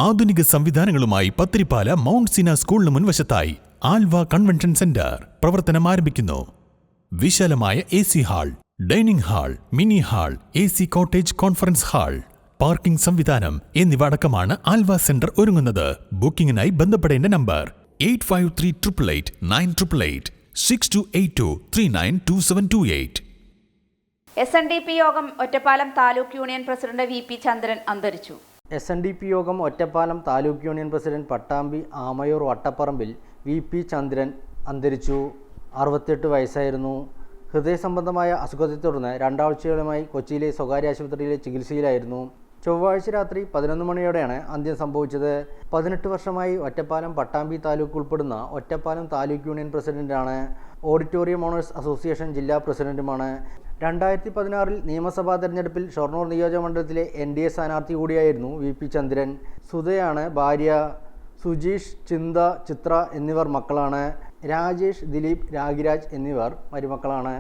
ആധുനിക സംവിധാനങ്ങളുമായി പത്തിരിപ്പാല മൗണ്ട് സീന സ്കൂളിന് മുൻവശത്തായി Alva convention centre പ്രവർത്തനം ആരംഭിക്കുന്നു. വിശാലമായ AC hall, dining hall, mini hall, AC cottage conference hall, parking സംവിധാനം എന്നിവ അടക്കമാണ് ആൽവ സെന്റർ ഒരുങ്ങുന്നത്. ബുക്കിംഗിനായി ബന്ധപ്പെടേണ്ട നമ്പർ 85388988 6282392728. SNDP യോഗം Ottapalam taluk union president VP ചന്ദ്രൻ അന്തരിച്ചു. SNDP യോഗം ഒറ്റപ്പാലം താലൂക്ക് യൂണിയൻ പ്രസിഡന്റ് പട്ടാമ്പി ആമയൂർ വട്ടപ്പറമ്പിൽ VP ചന്ദ്രൻ അന്തരിച്ചു. 68 വയസ്സായിരുന്നു. ഹൃദയ സംബന്ധമായ അസുഖത്തെ തുടർന്ന് 2 ആഴ്ചയോളമായി കൊച്ചിയിലെ സ്വകാര്യ ആശുപത്രിയിലെ ചികിത്സയിലായിരുന്നു. ചൊവ്വാഴ്ച രാത്രി 11 മണിയോടെയാണ് അന്ത്യം സംഭവിച്ചത്. 18 വർഷമായി ഒറ്റപ്പാലം പട്ടാമ്പി താലൂക്ക് ഉൾപ്പെടുന്ന ഒറ്റപ്പാലം താലൂക്ക് യൂണിയൻ പ്രസിഡന്റാണ്. ഓഡിറ്റോറിയം ഓണേഴ്സ് അസോസിയേഷൻ ജില്ലാ പ്രസിഡന്റുമാണ്. 2016 നിയമസഭാ തെരഞ്ഞെടുപ്പിൽ ഷൊർണൂർ നിയോജകമണ്ഡലത്തിലെ NDA സ്ഥാനാർത്ഥി കൂടിയായിരുന്നു VP ചന്ദ്രൻ. സുധയാണ് ഭാര്യ. സുജീഷ്, ചിന്ത, ചിത്ര എന്നിവർ മക്കളാണ്. രാജേഷ്, ദിലീപ്, രാഗിരാജ് എന്നിവർ മരുമക്കളാണ്.